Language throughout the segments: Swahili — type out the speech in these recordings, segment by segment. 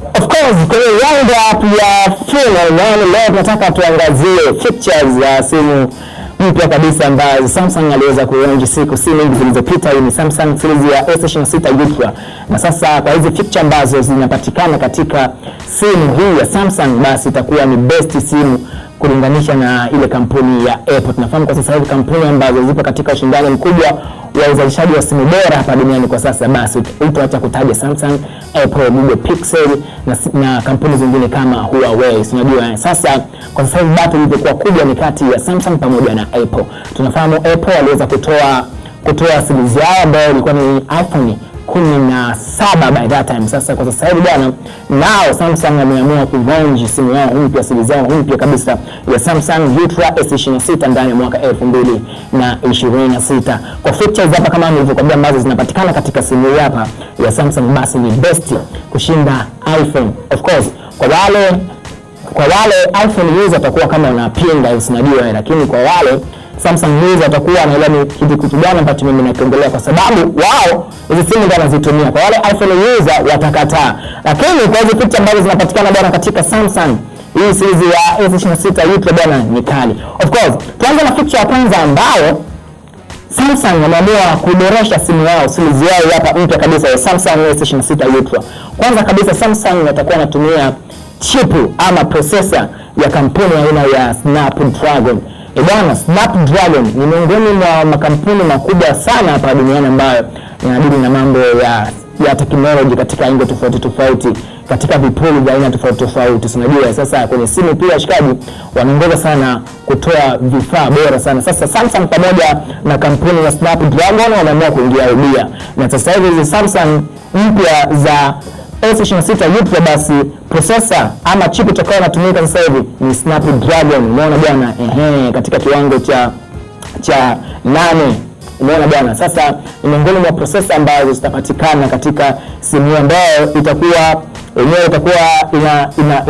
Of course, kwenye round up ya final leo tunataka tuangazie features za simu mpya kabisa ambazo Samsung aliweza kuonja simu nyingi zilizopita. Hii ni Samsung series ya S26 Ultra. Na sasa kwa hizi feature ambazo zinapatikana katika simu hii ya Samsung, basi itakuwa ni best simu kulinganisha na ile kampuni ya Apple. Tunafahamu kwa sasa hivi kampuni ambazo zipo katika ushindani mkubwa wa uzalishaji wa simu bora hapa duniani kwa sasa, basi utaacha kutaja Samsung, Apple, Google Pixel na kampuni zingine kama Huawei. Unajua sasa kwa sasa hivi battle ilikuwa kubwa ni kati ya Samsung pamoja na Apple. Tunafahamu Apple aliweza kutoa series yao ambayo ilikuwa ni iPhone 17 by that time. Sasa kwa sasa hivi bwana, nao Samsung ameamua kulaunch simu yao mpya, series yao mpya kabisa ya Samsung Ultra S26 ndani ya mwaka 2026. Kwa features hapa kama nilivyokuambia ambazo zinapatikana katika simu hii hapa ya Samsung, basi ni best kushinda iPhone. Of course, kwa wale iPhone user watakuwa kama wanapinga, unajua, lakini kwa wale Samsung user watakuwa na ile kitu gani ambacho mimi nakiongelea, kwa sababu wao hizo simu ndio wanazitumia. Kwa wale iPhone user watakataa, lakini kwa hizo feature ambazo zinapatikana bwana katika Samsung hii series ya S26 Ultra bwana ni kali. Of course, tuanze na feature ya kwanza ambayo Samsung wameamua kuboresha simu yao, series yao hapa mpya kabisa ya Samsung S26 Ultra. Kwanza kabisa Samsung watakuwa wanatumia chip ama processor ya kampuni aina ya Snapdragon. Bwana, Snapdragon ni miongoni mwa makampuni makubwa sana hapa duniani ambayo yanadili na mambo ya technology katika aina tofauti katika vipuri vya aina tofauti. Unajua sasa kwenye simu pia shikaji wanaongoza sana kutoa vifaa bora sana. Sasa Samsung pamoja na kampuni ya Snapdragon wanaamua kuingia ubia. Na sasa hivi Samsung mpya za S26 Ultra, basi processor ama chip itakayo inatumika sasa hivi ni Snapdragon. Umeona bwana, katika kiwango cha 8. Umeona bwana, sasa ni miongoni mwa processor ambazo zitapatikana katika simu ambayo itakuwa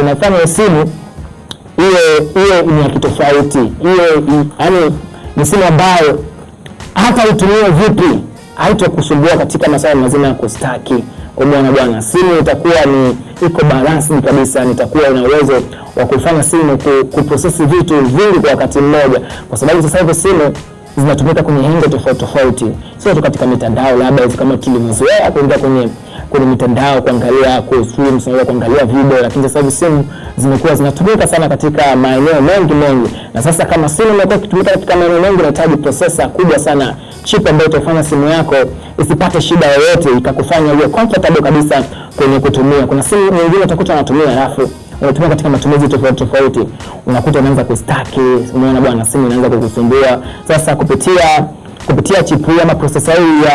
inafanya simu iwe ni ya kitofauti. Yani ni simu ambayo hata utumie vipi haitakusumbua katika masuala mazima ya kustaki. Umeona bwana, simu itakuwa ni iko balance kabisa, nitakuwa ina uwezo wa kufanya simu kuprocess vitu vingi kwa wakati mmoja, kwa sababu sasa hivi simu zinatumika kwenye hengo tofauti, sio tu katika mitandao, labda kama tulivyozoea kuingia kwenye mitandao kuangalia stream, sio kuangalia video, lakini sasa hivi simu zimekuwa zinatumika sana katika maeneo mengi. Na sasa kama simu imekuwa ikitumika katika maeneo mengi, inahitaji processor kubwa sana, chip ambayo itafanya simu yako isipate shida yoyote, ikakufanya uwe comfortable kabisa kwenye kutumia. Kuna simu nyingine utakuta unatumia alafu unatumia katika matumizi tofauti, unakuta unaanza kustaki. Umeona bwana, simu inaanza kukusumbua. Sasa kupitia chip hii ama processor hii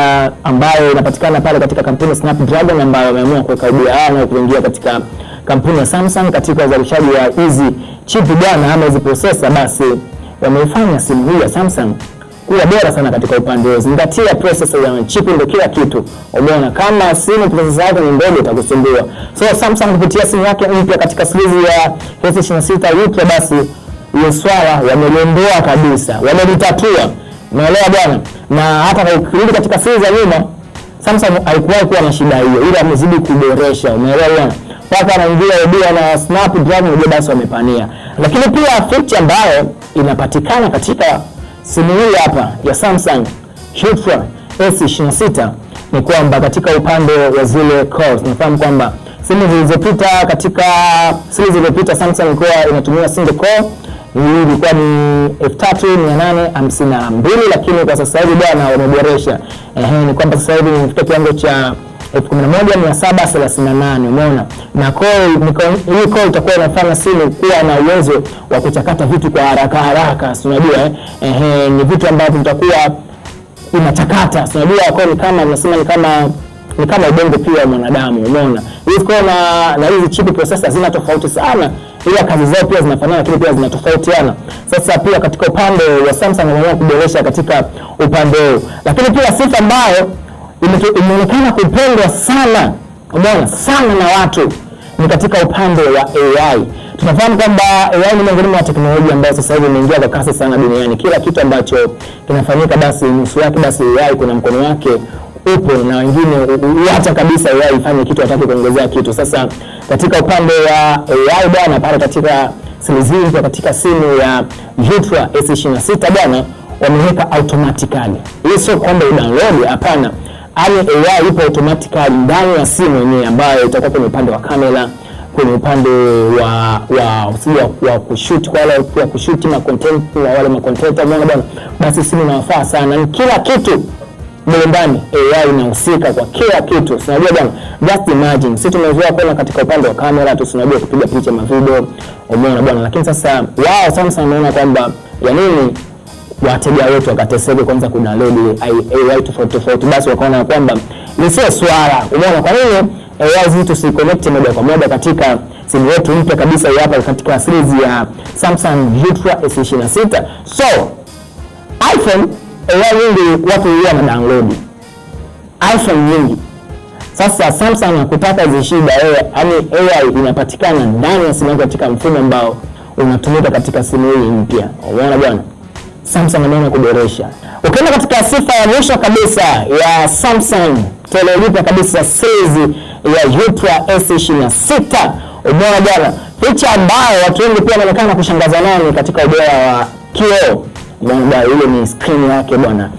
ambayo inapatikana pale katika kampuni Snapdragon, ambayo wameamua kuweka ubia na kuingia katika kampuni ya Samsung katika uzalishaji wa hizi chip bwana ama hizi processor, basi wameifanya simu hii ya Samsung kuwa bora sana katika upande wa zingatia processor ya chip ndio kila kitu. Umeona kama simu processor yake ni ndogo itakusumbua. So Samsung kupitia simu yake mpya katika series ya S26 Ultra, basi hiyo swala wameliondoa kabisa, wamelitatua. Unaelewa bwana? Na hata ukirudi katika series za nyuma Samsung haikuwahi kuwa na shida hiyo, ila amezidi kuboresha. Umeelewa bwana? Paka anaingia ubia na Snapdragon ndio basi wamepania. Lakini pia feature ambayo inapatikana katika simu hii hapa ya Samsung Ultra S26 ni kwamba katika upande wa zile cores, tunafahamu kwamba simu zilizopita katika series zilizopita Samsung ilikuwa inatumia single core, hii ilikuwa ni F3852, lakini kwa sasa hivi bwana wameboresha. Ni kwamba sasa hivi imefika kiwango cha F11738. Umeona? Na hii core itakuwa inafanya simu kuwa na uwezo wa kuchakata vitu kwa haraka. Unajua ni vitu ambavyo vitakuwa inachakata. Unajua core ni kama tunasema ni kama ubongo pia wa mwanadamu. Umeona? Hizi core na hizi chip processor zina tofauti sana, ila kazi zao pia zinafanana lakini pia zinatofautiana. Sasa pia katika upande wa Samsung wameamua kuboresha katika upande huo. Lakini pia sifa ambayo imeonekana kupendwa sana, umeona, sana na watu ni katika upande wa AI. Tunafahamu kwamba AI ni miongoni mwa teknolojia ambayo sasa hivi imeingia kwa kasi sana duniani. Kila kitu ambacho kinafanyika basi nusu yake basi AI kuna mkono wake upo na wengine hata kabisa AI ifanye kitu hataki kuongezea kitu. Sasa katika upande wa AI bwana, pale katika simu katika simu ya Ultra S26 bwana, wameweka automatically. Hii sio kwamba download, hapana. AI ipo automatically ndani ya simu yenyewe, ambayo itakuwa kwenye upande wa kamera, kwenye upande wa kushoot, kwa wale wa kushoot na content, na wale ma content bwana, basi simu inawafaa sana. Ni kila kitu mle ndani AI inahusika kwa kila kitu. Unajua bwana, just imagine sisi tumezoea kuona katika upande wa kamera tu, tunajua kupiga picha na video, umeona bwana, lakini sasa wao sasa wanaona kwamba ya nini wateja wetu wakateseke kwanza kudownload AI tofauti, basi wakaona kwamba ni sio swala. Umeona kwa nini AI zitu si connect moja kwa moja katika simu yetu mpya kabisa hapa katika series ya Samsung Ultra S26. So iPhone AI nyingi watu wana download iPhone nyingi. Sasa Samsung hakutaka zishida yaani AI inapatikana ndani ya simu katika mfumo ambao unatumika katika simu hii mpya. Umeona bwana, Samsung ameona kuboresha. Ukienda katika sifa ya mwisho kabisa ya Samsung toleo kabisa series ya Ultra S26, umeona bwana, picha ambayo watu wengi pia wanaonekana kushangaza nani katika ubora wa kioo. Umeona ile ni screen yake bwana.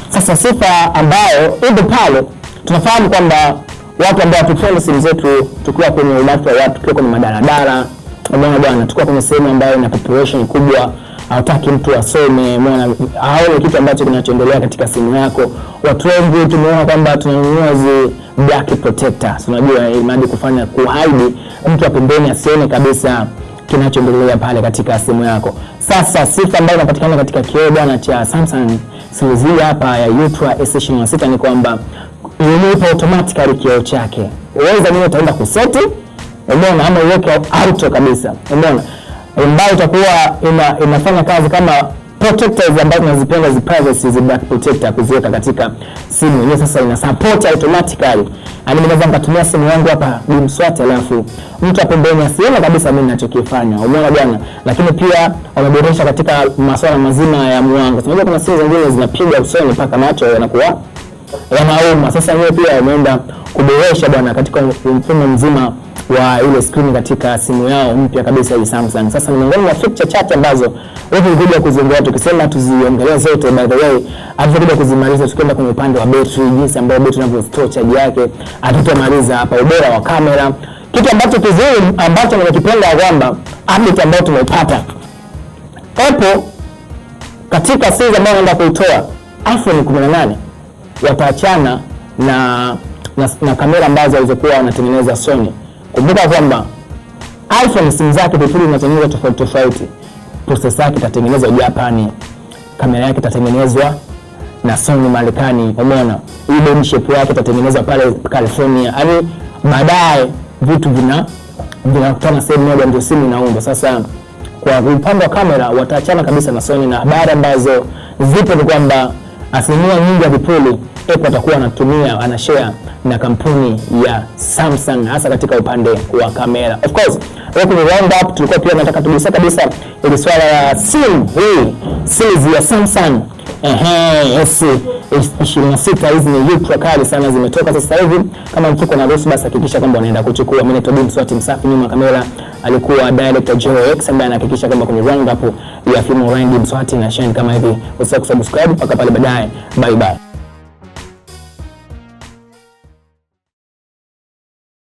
Sasa sifa ambayo ipo pale, tunafahamu kwamba watu ambao tupenda simu zetu tukiwa kwenye umati wa watu, tukiwa kwenye madaladala, umeona bwana, tukiwa kwenye sehemu ambayo ina population kubwa, hautaki mtu asome, umeona haone kitu ambacho kinachoendelea katika simu yako. Watu wengi tumeona kwamba tunanunua hizo black protectors, unajua ili kufanya kuhide mtu pembeni asione kabisa kinachoendelea pale katika simu yako. Sasa sifa ambayo inapatikana katika kioo bwana cha Samsung series hapa ya Ultra S26 ni kwamba imeipa automatically kioo chake. Uweza mimi utaenda kuseti, umeona, ama uweke auto kabisa, umeona, ambayo itakuwa inafanya kazi kama protectors ambazo tunazipenda zi privacy zi back protector, kuziweka katika simu yenyewe. Sasa ina support automatically, yani naweza nikatumia simu yangu hapa bimswat, alafu mtu pembeni asione kabisa mimi ninachokifanya, umeona bwana. Lakini pia wameboresha katika masuala mazima ya mwanga. Unajua kuna simu zingine zinapiga usoni mpaka macho yanakuwa yanauma. Sasa yeye pia ameenda kuboresha bwana katika mfumo mzima wa ile screen katika simu yao mpya kabisa hii Samsung. Sasa ni miongoni mwa feature chache ambazo wewe ukija kuziongelea, tukisema tuziongelee zote, by the way hatukuja kuzimaliza. Tukienda kwenye upande wa battery, jinsi ambayo battery inavyo charge yake, hatutamaliza hapa. Ubora wa kamera, kitu ambacho kizuri ambacho nimekipenda kwamba update ambayo tumeipata Apple katika series ambayo wanaenda kuitoa iPhone 18, wataachana na kamera ambazo walizokuwa wanatengeneza Sony. Kumbuka kwamba iPhone simu zake vipuri zinatengenezwa tofauti. Processor yake itatengenezwa Japani, kamera yake itatengenezwa na Sony Marekani, umeona. Hii body shape yake itatengenezwa pale California. Yaani baadaye vitu vinakutana sehemu moja ndio simu inaundwa. Sasa kwa upande wa kamera wataachana kabisa na Sony, na habari ambazo zipo ni kwamba asilimia nyingi ya vipuri Apple atakuwa anatumia anashare na kampuni ya Samsung, hasa katika upande wa kamera. Of course, kwenye round up tulikuwa pia tunataka tuguse kabisa ile swala ya simu hii series ya Samsung S26. Hizi ni ultra kali sana, zimetoka sasa hivi. Kama mfuko na ruhusa, basi hakikisha kwamba unaenda kuchukua. Mimi naitwa Bimswat Msafi, nyuma kamera alikuwa director Joe X, ambaye anahakikisha kwamba kwenye round up ya Film Rangi Bimswat na shine kama hivi. Usisahau kusubscribe mpaka pale baadaye. Bye bye.